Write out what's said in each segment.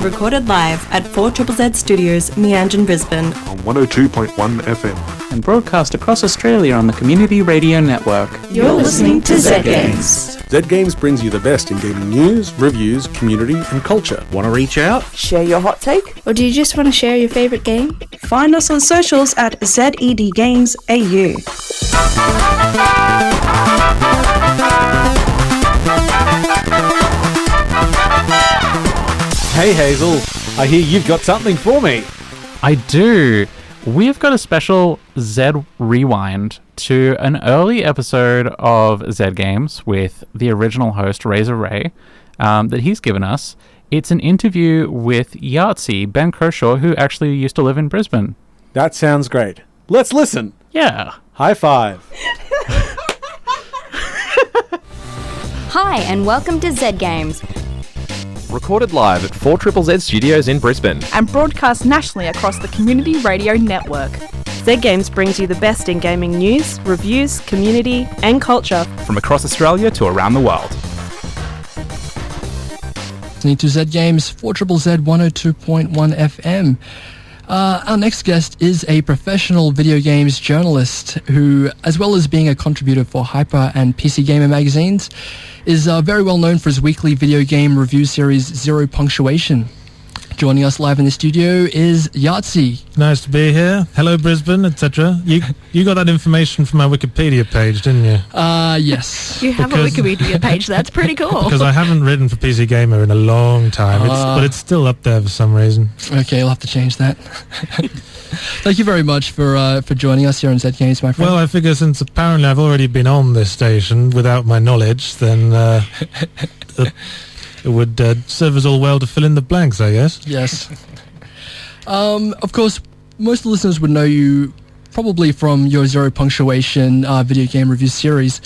recorded live at 4ZZZ Studios, Meanjin, Brisbane. On 102.1 FM. And broadcast across Australia on the Community Radio Network. You're listening to Z Games. Z Games brings you the best in gaming news, reviews, community and culture. Want to reach out? Share your hot take? Or do you just want to share your favourite game? Find us on socials at ZEDGamesAU. Hey Hazel, I hear you've got something for me. I do. We've got a special Z rewind to an early episode of Z Games with the original host, Razor Ray, that he's given us. It's an interview with Yahtzee, Ben Croshaw, who actually used to live in Brisbane. That sounds great. Let's listen. Yeah. High five. Hi, and welcome to Z Games. Recorded live at 4ZZZ Studios in Brisbane. And broadcast nationally across the Community Radio Network. Z Games brings you the best in gaming news, reviews, community and culture. From across Australia to around the world. Listening to Z Games, 4ZZZ 102.1 FM. Our next guest is a professional video games journalist who, as well as being a contributor for Hyper and PC Gamer magazines, is very well known for his weekly video game review series Zero Punctuation. Joining us live in the studio is Yahtzee. Nice to be here. Hello, Brisbane, etc. You got that information from our Wikipedia page, didn't you? Yes. You have a Wikipedia page. That's pretty cool. Because I haven't written for PC Gamer in a long time, but it's still up there for some reason. Okay, I'll have to change that. Thank you very much for joining us here on Z Games, my friend. Well, I figure since apparently I've already been on this station without my knowledge, then it would serve us all well to fill in the blanks, I guess. Yes. Of course, most listeners would know you probably from your Zero Punctuation video game review series.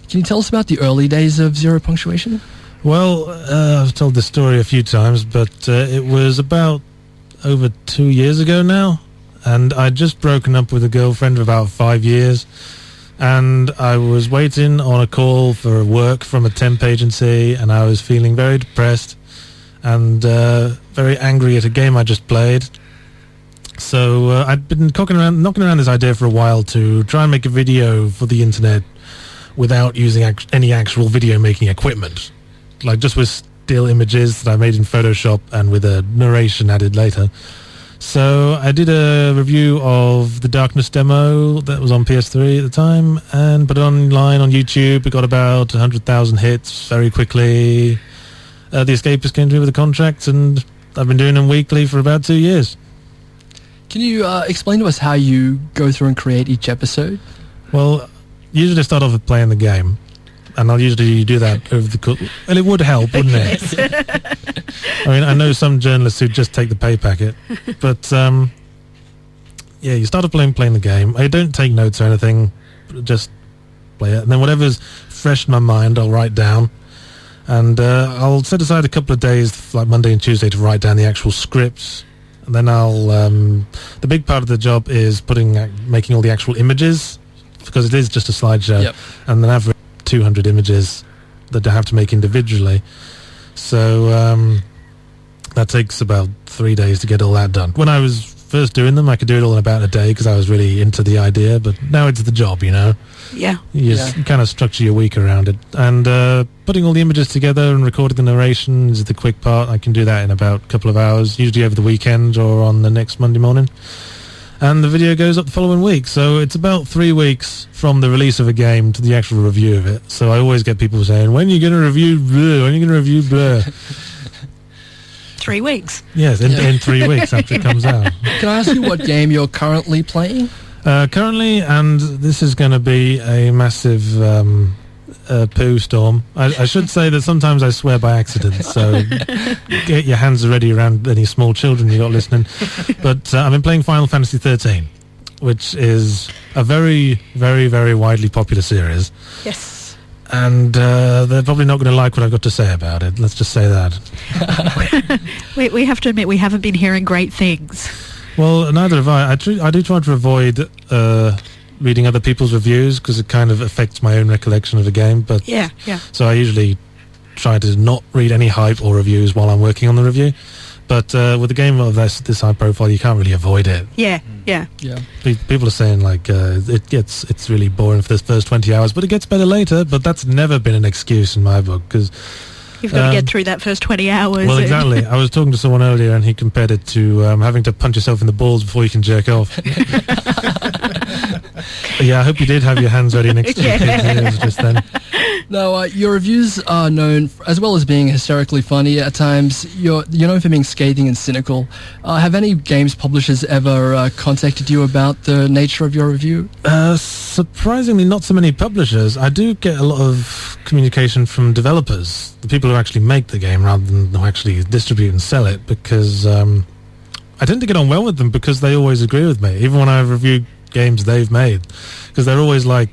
Can you tell us about the early days of Zero Punctuation? Well, I've told this story a few times, but it was about over 2 years ago now, and I'd just broken up with a girlfriend for about 5 years. And I was waiting on a call for work from a temp agency, and I was feeling very depressed and very angry at a game I just played. So I'd been knocking around this idea for a while to try and make a video for the internet without using any actual video making equipment, like just with still images that I made in Photoshop and with a narration added later. So I did a review of the Darkness demo that was on PS3 at the time and put it online on YouTube. It got about 100,000 hits very quickly. The Escapist came to me with a contract, and I've been doing them weekly for about 2 years. Can you explain to us how you go through and create each episode? Well, usually I start off with playing the game, and I'll usually do that over the course. Well, it would help, wouldn't it? I mean, I know some journalists who just take the pay packet, but yeah, you start off playing the game. I don't take notes or anything, just play it, and then whatever's fresh in my mind, I'll write down, and I'll set aside a couple of days, like Monday and Tuesday, to write down the actual scripts, and then I'll. The big part of the job is making all the actual images, because it is just a slideshow, yep. And then I've 200 images that I have to make individually. So that takes about 3 days to get all that done. When I was first doing them, I could do it all in about a day because I was really into the idea, but now it's the job, you know? Yeah. You kind of structure your week around it. And putting all the images together and recording the narration is the quick part. I can do that in about a couple of hours, usually over the weekend or on the next Monday morning. And the video goes up the following week. So it's about 3 weeks from the release of a game to the actual review of it. So I always get people saying, when are you going to review Blur? When are you going to review Blur? 3 weeks. Yes, in 3 weeks after it comes out. Can I ask you what game you're currently playing? Currently, and this is going to be a massive poo storm. I should say that sometimes I swear by accident, so get your hands ready around any small children you got listening. But I've been playing Final Fantasy 13, which is a very, very, very widely popular series. Yes. And they're probably not going to like what I've got to say about it. Let's just say that. we have to admit we haven't been hearing great things. Well, neither have I. I do try to avoid reading other people's reviews because it kind of affects my own recollection of the game. But yeah. So I usually try to not read any hype or reviews while I'm working on the review. But with a game of this high profile, you can't really avoid it. Yeah. People are saying like it's really boring for this first 20 hours, but it gets better later. But that's never been an excuse in my book, because you've got to get through that first 20 hours. Well, exactly. I was talking to someone earlier, and he compared it to having to punch yourself in the balls before you can jerk off. Yeah, I hope you did have your hands ready next to your kids' ears just then. Now, your reviews are known, as well as being hysterically funny at times, you're known for being scathing and cynical. Have any games publishers ever contacted you about the nature of your review? Surprisingly, not so many publishers. I do get a lot of communication from developers, the people who actually make the game rather than who actually distribute and sell it, because I tend to get on well with them because they always agree with me, even when I review games they've made, because they're always like,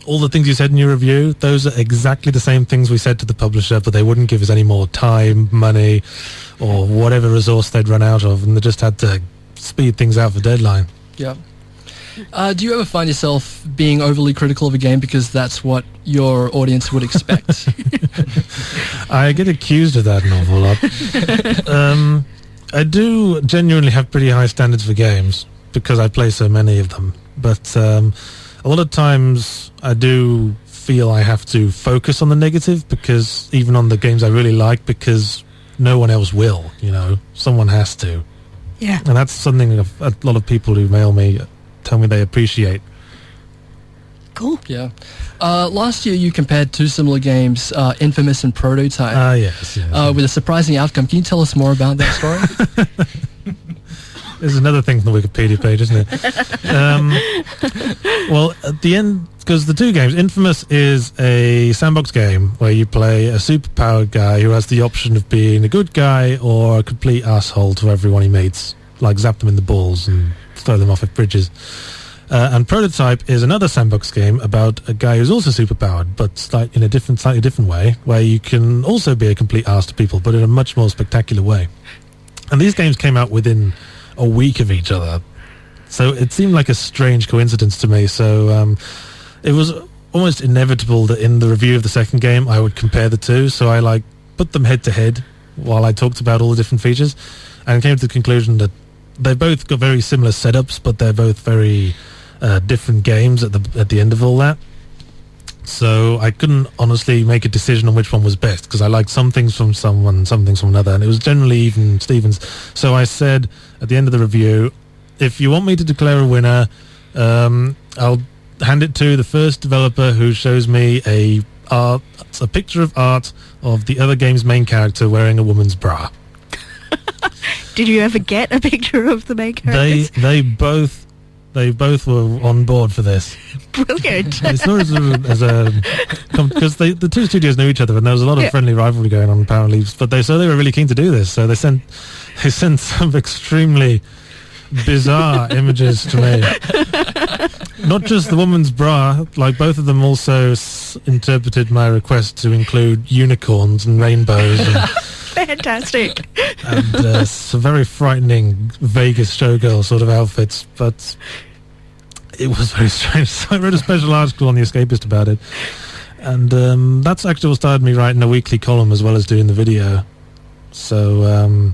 all the things you said in your review, those are exactly the same things we said to the publisher, but they wouldn't give us any more time, money, or whatever resource they'd run out of, and they just had to speed things out for deadline. Yeah. Do you ever find yourself being overly critical of a game because that's what your audience would expect? I get accused of that an awful lot. I do genuinely have pretty high standards for games because I play so many of them, but a lot of times I do feel I have to focus on the negative, because even on the games I really like, because no one else will, someone has to. Yeah. And that's something a lot of people who mail me tell me they appreciate. Cool. Yeah. Last year you compared two similar games, Infamous and Prototype. Yes. With a surprising outcome. Can you tell us more about that story? There's another thing from the Wikipedia page, isn't it? Well, at the end, because the two games, Infamous is a sandbox game where you play a superpowered guy who has the option of being a good guy or a complete asshole to everyone he meets, like zap them in the balls and throw them off of bridges. And Prototype is another sandbox game about a guy who's also superpowered, but in a slightly different way, where you can also be a complete ass to people, but in a much more spectacular way. And these games came out within a week of each other, so it seemed like a strange coincidence to me. So it was almost inevitable that in the review of the second game I would compare the two, so I put them head to head while I talked about all the different features, and came to the conclusion that they both got very similar setups, but they're both very different games at the end of all that. So I couldn't honestly make a decision on which one was best, because I liked some things from someone, some things from another, and it was generally even Stevens. So I said at the end of the review, if you want me to declare a winner, I'll hand it to the first developer who shows me a picture of art of the other game's main character wearing a woman's bra. Did you ever get a picture of the main characters? They both were on board for this. Brilliant. It's not as a because the two studios knew each other, and there was a lot of friendly rivalry going on apparently. But they were really keen to do this, so they sent some extremely bizarre images to me. Not just the woman's bra, like both of them also interpreted my request to include unicorns and rainbows. And, fantastic. And some very frightening Vegas showgirl sort of outfits, but it was very strange. So I wrote a special article on The Escapist about it, and that's actually what started me writing a weekly column as well as doing the video. So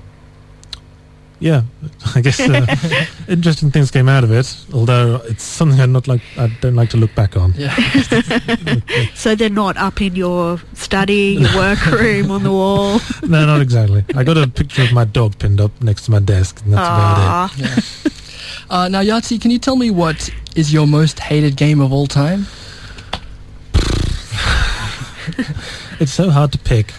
yeah, I guess interesting things came out of it, although it's something I don't like to look back on. Yeah. So they're not up in your study, your workroom, on the wall? No, not exactly. I got a picture of my dog pinned up next to my desk, and that's about it. Yeah. Now, Yahtzee, can you tell me what is your most hated game of all time? It's so hard to pick.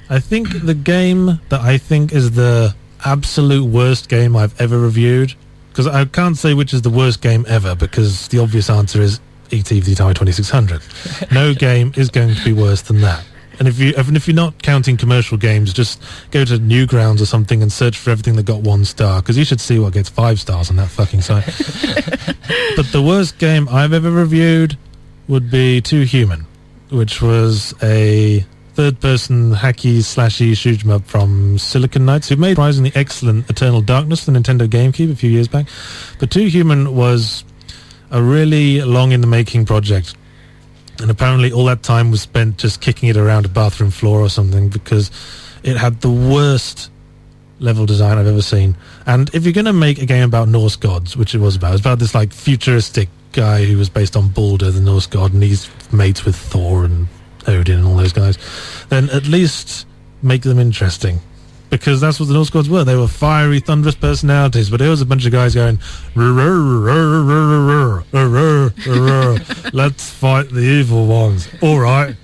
I think the game that I think is the absolute worst game I've ever reviewed, because I can't say which is the worst game ever, because the obvious answer is E.T. for the Atari 2600. No game is going to be worse than that. And if you're not counting commercial games, just go to Newgrounds or something and search for everything that got 1 star, because you should see what gets 5 stars on that fucking site. But the worst game I've ever reviewed would be Too Human, which was a third-person hacky-slashy shoot 'em up from Silicon Knights, who made surprisingly excellent Eternal Darkness for the Nintendo GameCube a few years back. But Too Human was a really long-in-the-making project, And apparently all that time was spent just kicking it around a bathroom floor or something because it had the worst level design I've ever seen. And if you're going to make a game about Norse gods, which it was about this like futuristic guy who was based on Balder, the Norse god, and he's mates with Thor and Odin and all those guys, then at least make them interesting. Because that's what the Norse gods were. They were fiery, thunderous personalities, but it was a bunch of guys going, let's fight the evil ones. All right.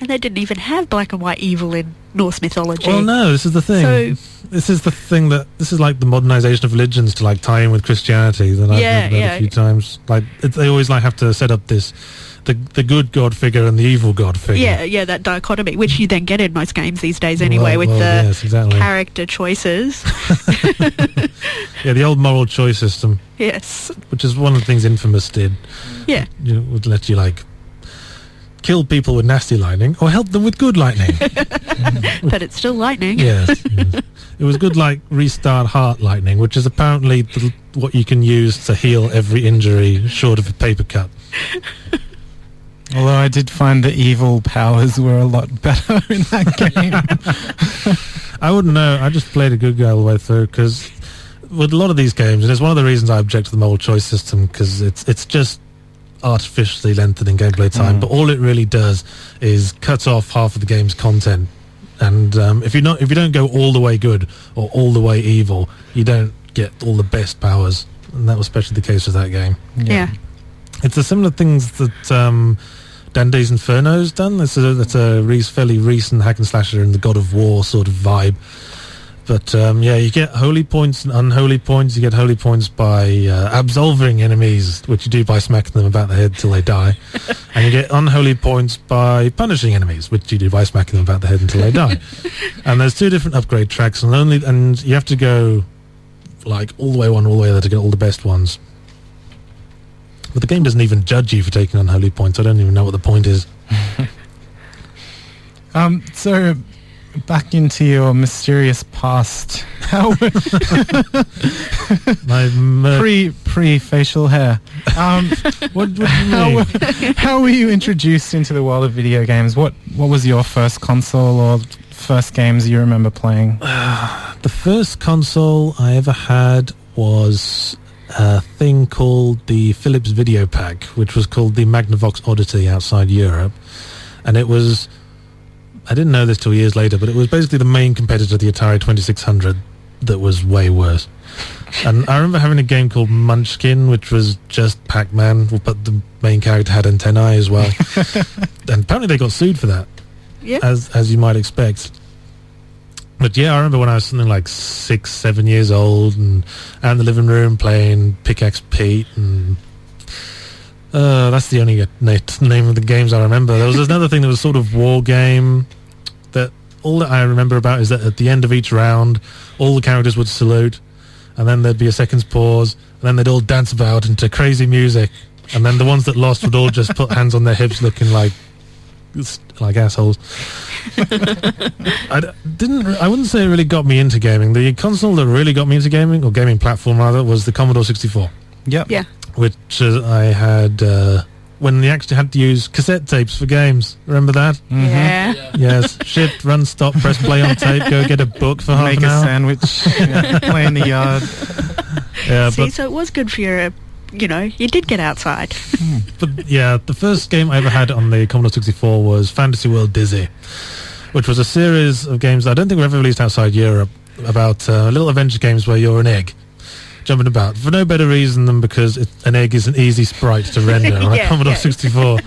And they didn't even have black and white evil in Norse mythology. Well, no, this is the thing. This is like the modernization of religions to like tie in with Christianity that I've heard about a few times. Like they always like have to set up this the good god figure and the evil god figure. Yeah, that dichotomy, which you then get in most games these days anyway, yes, exactly. Character choices. Yeah, the old moral choice system. Yes. Which is one of the things Infamous did. Yeah. It would let you like kill people with nasty lightning or help them with good lightning. But it's still lightning. Yes. It was good like restart heart lightning, which is apparently what you can use to heal every injury short of a paper cut. Although I did find the evil powers were a lot better in that game. I wouldn't know. I just played a good guy all the way through because with a lot of these games, and it's one of the reasons I object to the moral choice system, because it's just artificially lengthening gameplay time, but all it really does is cut off half of the game's content. And if you don't go all the way good or all the way evil, you don't get all the best powers, and that was especially the case with that game. Yeah. It's the similar things that Dante's Inferno's done. That's a fairly recent hack and slasher in the God of War sort of vibe. But you get holy points and unholy points. You get holy points by absolving enemies, which you do by smacking them about the head till they die. And you get unholy points by punishing enemies, which you do by smacking them about the head until they die. And there's 2 different upgrade tracks, and you have to go like all the way one, all the way there to get all the best ones. But the game doesn't even judge you for taking unholy points. I don't even know what the point is. So back into your mysterious past. How pre facial hair. What do you mean? How were you introduced into the world of video games? What was your first console or first games you remember playing? The first console I ever had was a thing called the Philips Video Pack, which was called the Magnavox Oddity outside Europe, and it was, I didn't know this till years later, but it was basically the main competitor to the Atari 2600 that was way worse. And I remember having a game called Munchkin, which was just Pac-Man, but the main character had antennae as well. And apparently they got sued for that, as you might expect. But yeah, I remember when I was something like 6-7 years old and out in the living room playing Pickaxe Pete, and that's the only name of the games I remember. There was another thing that was sort of war game that all that I remember about is that at the end of each round, all the characters would salute, and then there'd be a second's pause, and then they'd all dance about into crazy music, and then the ones that lost would all just put hands on their hips looking like assholes. I wouldn't say it really got me into gaming. The console that really got me into gaming, or gaming platform rather, was the Commodore 64. Yep. Yeah. Which I had when they actually had to use cassette tapes for games. Remember that? Mm-hmm. Yeah. Yes. Shift, run, stop, press play on tape, go get a book for half an hour. Make a sandwich, play in the yard. Yeah, so it was good for your, you did get outside. But yeah, the first game I ever had on the Commodore 64 was Fantasy World Dizzy, which was a series of games that I don't think were ever released outside Europe, about little adventure games where you're an egg jumping about, for no better reason than because an egg is an easy sprite to render on a Commodore 64.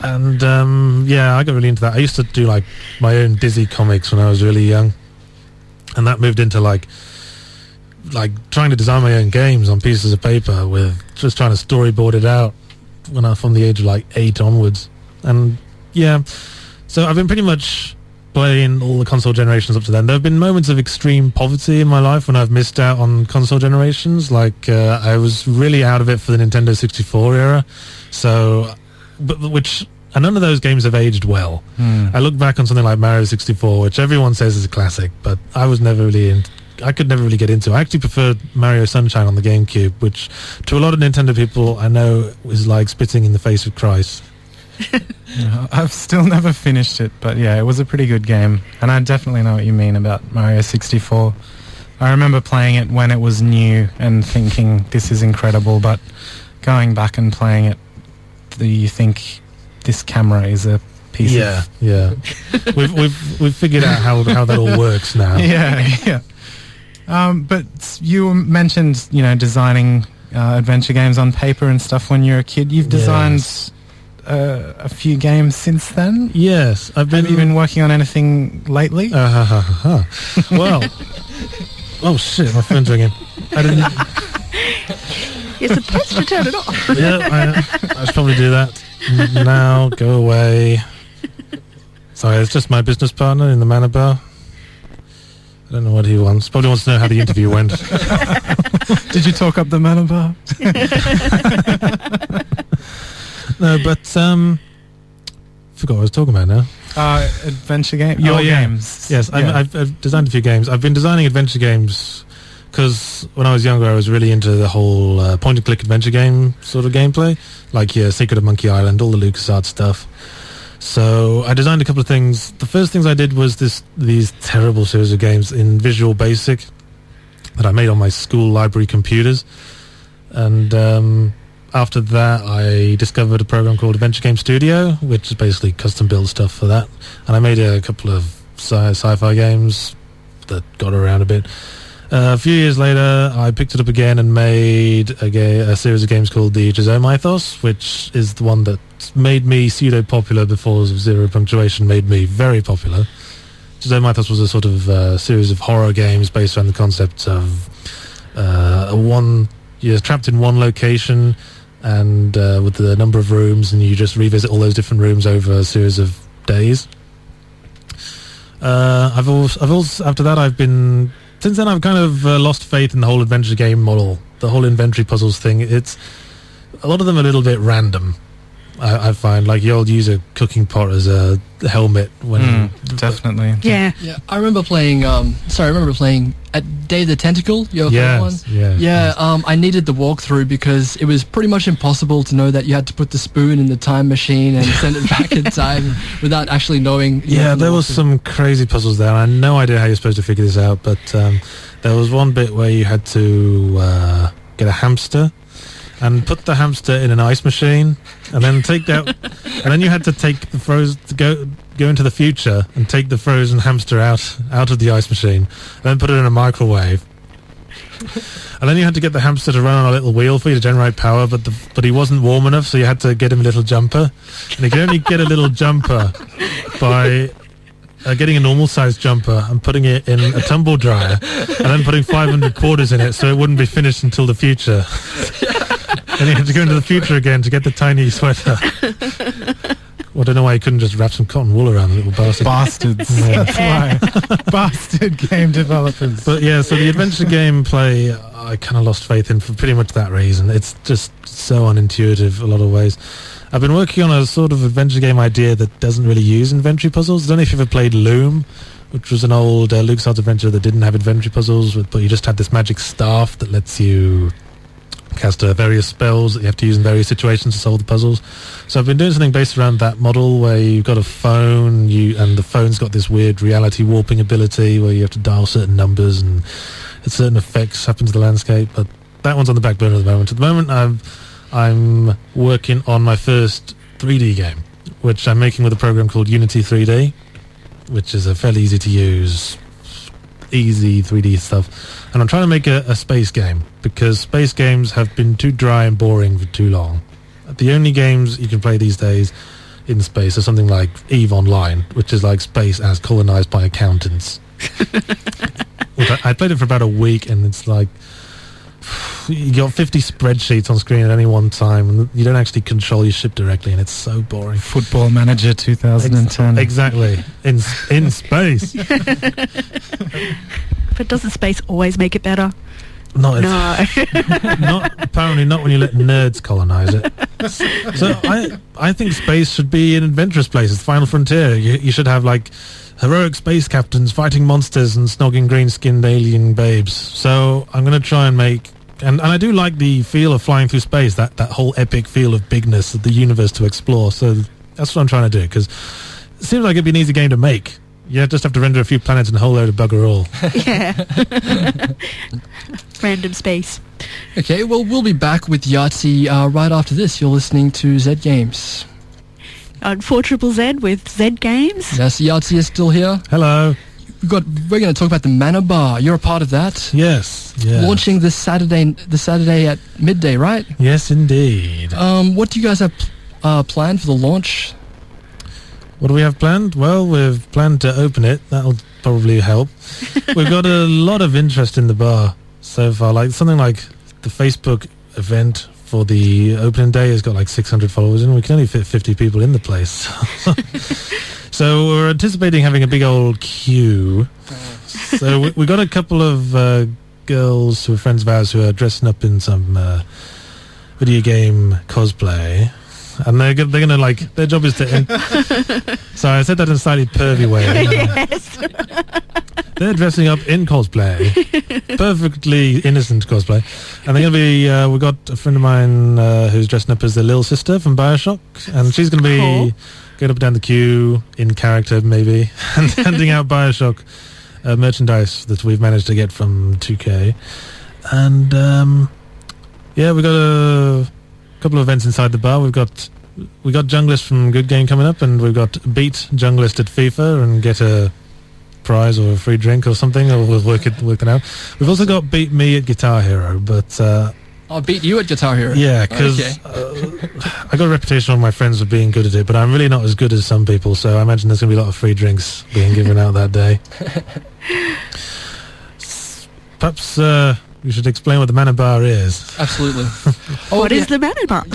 And I got really into that. I used to do like my own Dizzy comics when I was really young, and that moved into like trying to design my own games on pieces of paper, with just trying to storyboard it out when I was from the age of like 8 onwards. And so I've been pretty much playing all the console generations up to then. There have been moments of extreme poverty in my life when I've missed out on console generations. Like I was really out of it for the Nintendo 64 era, and none of those games have aged well. I look back on something like Mario 64, which everyone says is a classic, but I was never really I could never really get into. I actually preferred Mario Sunshine on the GameCube, which to a lot of Nintendo people I know is like spitting in the face of Christ. I've still never finished it, but yeah, it was a pretty good game, and I definitely know what you mean about Mario 64. I remember playing it when it was new and thinking this is incredible, but going back and playing it, you think this camera is a piece of... Yeah. We've figured out how that all works now. Yeah. But you mentioned, designing adventure games on paper and stuff when you were a kid. You've designed a few games since then? Yes. Have you been working on anything lately? Well... Oh shit, my phone's ringing. I didn't... You're supposed to turn it off. Yeah, I should probably do that. Now, go away. Sorry, it's just my business partner in the Manor Bar. I don't know what he wants. Probably wants to know how the interview went. Did you talk up the Manor Bar? No, but forgot what I was talking about now. Adventure game? Games. Yes, I've designed a few games. I've been designing adventure games because when I was younger I was really into the whole point-and-click adventure game sort of gameplay, like Secret of Monkey Island, all the LucasArts stuff. So I designed a couple of things. The first things I did was these terrible series of games in Visual Basic that I made on my school library computers. And after that, I discovered a program called Adventure Game Studio, which is basically custom-built stuff for that. And I made a couple of sci-fi games that got around a bit. A few years later, I picked it up again and made a series of games called the Mythos, which is the one that made me pseudo-popular before Zero Punctuation made me very popular. Mythos was a sort of series of horror games based around the concept of you're trapped in one location and with the number of rooms, and you just revisit all those different rooms over a series of days. I've also after that since then I've kind of lost faith in the whole adventure game model, the whole inventory puzzles thing. It's a lot of them are a little bit random. I find, like, you'll use a cooking pot as a helmet when definitely. Yeah. I remember playing at Day of the Tentacle, your favorite one. Yeah. I needed the walkthrough because it was pretty much impossible to know that you had to put the spoon in the time machine and send it back in time without actually knowing. Yeah, there was some crazy puzzles there. I had no idea how you're supposed to figure this out, but there was one bit where you had to get a hamster and put the hamster in an ice machine, and then and then you had to take the go into the future and take the frozen hamster out of the ice machine, and then put it in a microwave. And then you had to get the hamster to run on a little wheel for you to generate power, but he wasn't warm enough, so you had to get him a little jumper. And you could only get a little jumper by getting a normal-sized jumper and putting it in a tumble dryer, and then putting 500 quarters in it so it wouldn't be finished until the future. And you had to go into the future again to get the tiny sweater. Well, I don't know why you couldn't just wrap some cotton wool around the little bastard. Bastards. That's why. Bastard game developers. But yeah, so the adventure gameplay, I kind of lost faith in for pretty much that reason. It's just so unintuitive a lot of ways. I've been working on a sort of adventure game idea that doesn't really use inventory puzzles. I don't know if you've ever played Loom, which was an old LucasArts adventure that didn't have inventory puzzles, but you just had this magic staff that lets you cast various spells that you have to use in various situations to solve the puzzles. So I've been doing something based around that model where you've got a phone, and the phone's got this weird reality warping ability where you have to dial certain numbers and certain effects happen to the landscape. But that one's on the back burner at the moment. At the moment, I'm working on my first 3D game, which I'm making with a program called Unity 3D, which is a fairly easy to use, easy 3D stuff. And I'm trying to make a space game, because space games have been too dry and boring for too long. The only games you can play these days in space are something like EVE Online, which is like space as colonized by accountants. I played it for about a week, and it's like you got 50 spreadsheets on screen at any one time, and you don't actually control your ship directly, and it's so boring. Football Manager 2010. Exactly. In space. But doesn't space always make it better? Apparently not when you let nerds colonize it. So I think space should be an adventurous place. It's the final frontier. You should have like heroic space captains fighting monsters and snogging green-skinned alien babes. So I'm going to try and make... And I do like the feel of flying through space, that whole epic feel of bigness of the universe to explore. So that's what I'm trying to do, because it seems like it'd be an easy game to make. You just have to render a few planets and a whole load of bugger all. Yeah. Random space. Okay, well, we'll be back with Yahtzee right after this. You're listening to Z Games. On 4ZZZ with Z Games. Yes, Yahtzee is still here. Hello. We're going to talk about the Manor Bar. You're a part of that. Yes. Launching this Saturday at midday, right? Yes, indeed. What do you guys have planned for the launch? What do we have planned? Well, we've planned to open it. That'll probably help. We've got a lot of interest in the bar so far. Like something like the Facebook event for the opening day has got like 600 followers and we can only fit 50 people in the place. So we're anticipating having a big old queue. So we got a couple of girls who are friends of ours who are dressing up in some video game cosplay. And they're gonna like, their job is to... Sorry, I said that in a slightly pervy way. Yes. They're dressing up in cosplay. Perfectly innocent cosplay. And they're gonna be, we got a friend of mine who's dressing up as the little sister from Bioshock. And she's gonna be going up and down the queue in character maybe. And handing out Bioshock merchandise that we've managed to get from 2K. And we got a couple of events inside the bar. We got Junglist from Good Game coming up, and we've got beat Junglist at FIFA and get a prize or a free drink or something, or we'll work it out. We've also got beat me at Guitar Hero, but I'll beat you at Guitar Hero. Yeah, because I got a reputation on my friends for being good at it, but I'm really not as good as some people, so I imagine there's going to be a lot of free drinks being given out that day. Perhaps you should explain what the Manor Bar is. Absolutely. What is the Manor Bar?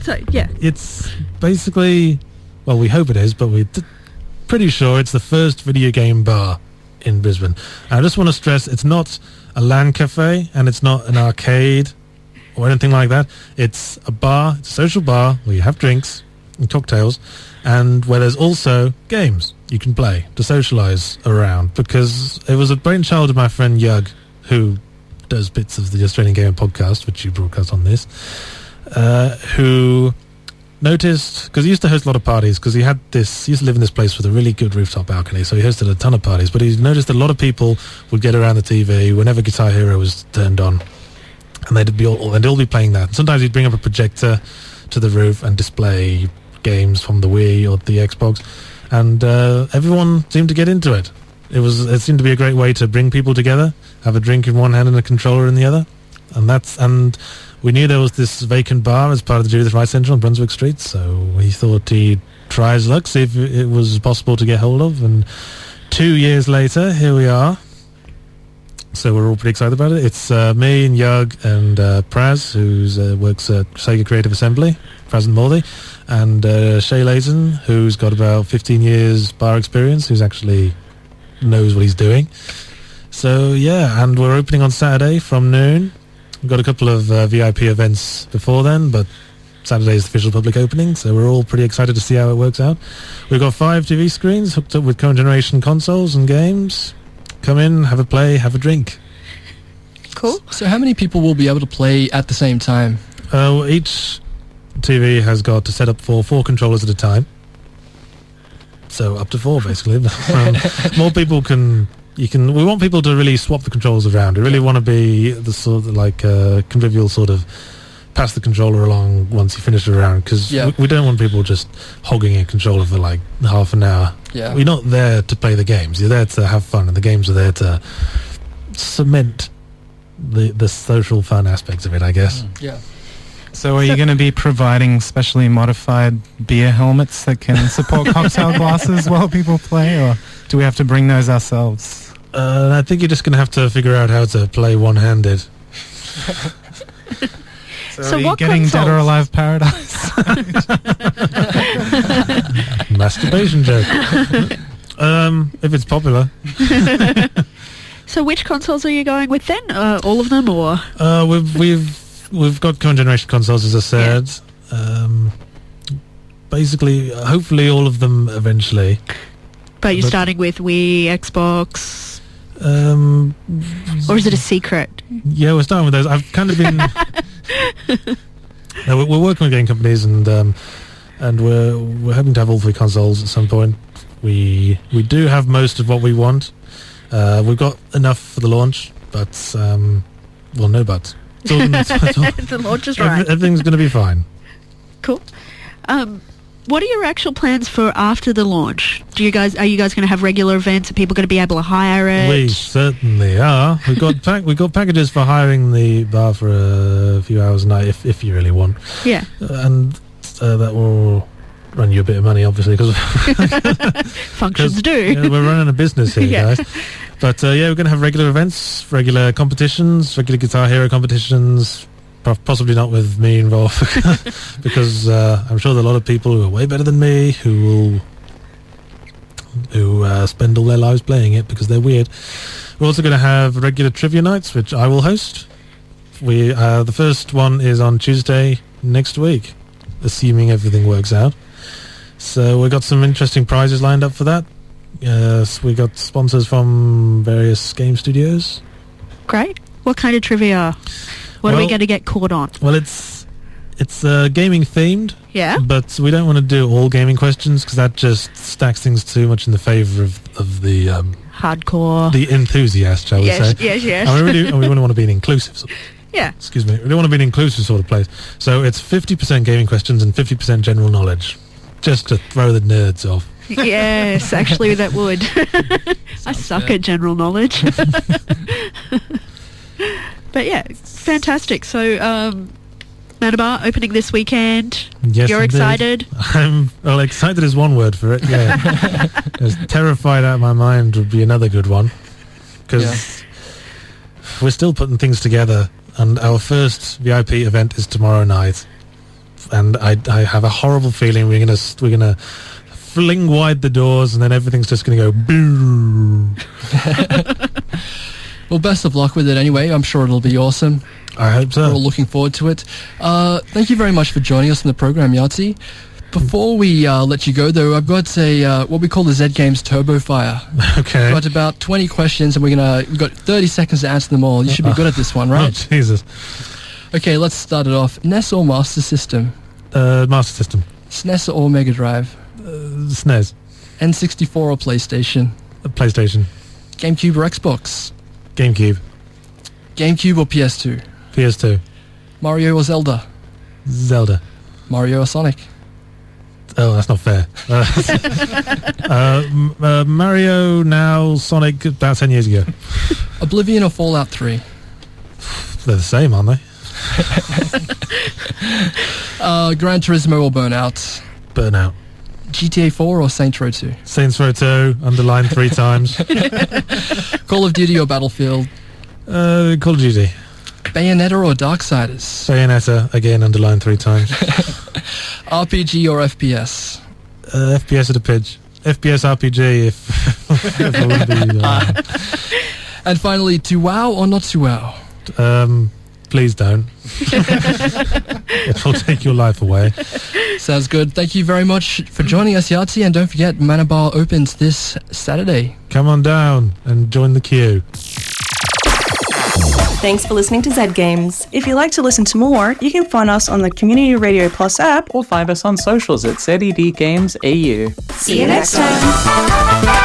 So, yeah. It's basically, well, we hope it is, but we're pretty sure it's the first video game bar in Brisbane. And I just want to stress, it's not a LAN cafe, and it's not an arcade or anything like that. It's a bar, it's a social bar where you have drinks and cocktails, and where there's also games you can play to socialise around, because it was a brainchild of my friend Yug, who does bits of the Australian Gamer podcast, which you broadcast on this, who noticed, because he used to host a lot of parties, because he used to live in this place with a really good rooftop balcony, so he hosted a ton of parties, but he noticed that a lot of people would get around the TV whenever Guitar Hero was turned on, and they'd all be playing that. Sometimes he'd bring up a projector to the roof and display games from the Wii or the Xbox, and everyone seemed to get into it. It seemed to be a great way to bring people together, have a drink in one hand and a controller in the other, and we knew there was this vacant bar as part of the Judith Rice Centre on Brunswick Street, so we thought he'd try his luck, see if it was possible to get hold of, and 2 years later, here we are. So we're all pretty excited about it. It's me and Yug and Praz, who works at Sega Creative Assembly, Praz and Morley, and Shay Layton, who's got about 15 years bar experience, who's actually knows what he's doing. So yeah, and we're opening on Saturday from noon. We've got a couple of VIP events before then, but Saturday is the official public opening, so we're all pretty excited to see how it works out. We've got 5 TV screens hooked up with current generation consoles and games. Come in, have a play, have a drink. Cool. So how many people will be able to play at the same time? Each TV has got to set up for 4 controllers at a time. So up to 4, basically. More people can... we want people to really swap the controls around. We really want to be the sort of like convivial sort of pass the controller along once you finish it around, because we don't want people just hogging a controller for like half an hour. Yeah. We're not there to play the games. You're there to have fun, and the games are there to cement the social fun aspects of it, I guess. Yeah. So are you going to be providing specially modified beer helmets that can support cocktail glasses while people play, or do we have to bring those ourselves? I think you're just going to have to figure out how to play one-handed. So are you getting consoles? Dead or Alive Paradise? Masturbation joke. If it's popular. So which consoles are you going with then? All of them, or? We've got current generation consoles, as I said. Basically, hopefully all of them eventually. But you're starting with Wii, Xbox, or is it a secret? Yeah, we're starting with those. I've kind of been. No, we're working with game companies, and we're hoping to have all 3 consoles at some point. We do have most of what we want. We've got enough for the launch, but no buts. The launch is right. Everything's going to be fine. Cool. What are your actual plans for after the launch? Are you guys going to have regular events? Are people going to be able to hire it? We certainly are. We've got packages for hiring the bar for a few hours a night if you really want. Yeah. And that will run you a bit of money, obviously, because functions do. Yeah, we're running a business here, guys. But we're going to have regular events, regular competitions, regular Guitar Hero competitions. Possibly not with me involved, because I'm sure there are a lot of people who are way better than me who spend all their lives playing it because they're weird. We're also going to have regular trivia nights, which I will host. The first one is on Tuesday next week, assuming everything works out. So we've got some interesting prizes lined up for that. We got sponsors from various game studios. Great. What kind of trivia? What are we going to get caught on? Well, it's gaming themed. Yeah. But we don't want to do all gaming questions because that just stacks things too much in the favour of the hardcore, the enthusiast, shall we say? Yes. And we want to be an inclusive. Yeah. Excuse me. We don't want to be an inclusive sort of place. So it's 50% gaming questions and 50% general knowledge, just to throw the nerds off. Yes, actually, that would. I suck at general knowledge. But yeah, fantastic. So, Manabar opening this weekend. Yes, you're indeed. excited? Excited is one word for it. Yeah, terrified out of my mind would be another good one, because we're still putting things together, and our first VIP event is tomorrow night, and I have a horrible feeling we're gonna fling wide the doors, and then everything's just gonna go boo. Well, best of luck with it anyway. I'm sure it'll be awesome. I hope so. We're all looking forward to it. Thank you very much for joining us on the program, Yahtzee. Before we let you go, though, I've got what we call the Z Games Turbo Fire. Okay. We've got about 20 questions, and we've got 30 seconds to answer them all. You should be good at this one, right? Oh, Jesus. Okay, let's start it off. NES or Master System? Master System. SNES or Mega Drive? SNES. N64 or PlayStation? PlayStation. GameCube or Xbox? GameCube. GameCube or PS2? PS2. Mario or Zelda? Zelda. Mario or Sonic? Oh, that's not fair. Mario now, Sonic about 10 years ago. Oblivion or Fallout 3? They're the same, aren't they? Gran Turismo or Burnout? Burnout. GTA 4 or Saints Row 2? Saints Row 2, underlined 3 times. Call of Duty or Battlefield? Call of Duty. Bayonetta or Darksiders? Bayonetta, again underlined 3 times. RPG or FPS? FPS at a pitch. FPS RPG if I would be... And finally, to wow or not to wow? Please don't. It will take your life away. Sounds good. Thank you very much for joining us, Yahtzee, and don't forget, Manabar opens this Saturday. Come on down and join the queue. Thanks for listening to Z Games. If you'd like to listen to more, you can find us on the Community Radio Plus app or find us on socials at ZED Games AU. See you next time.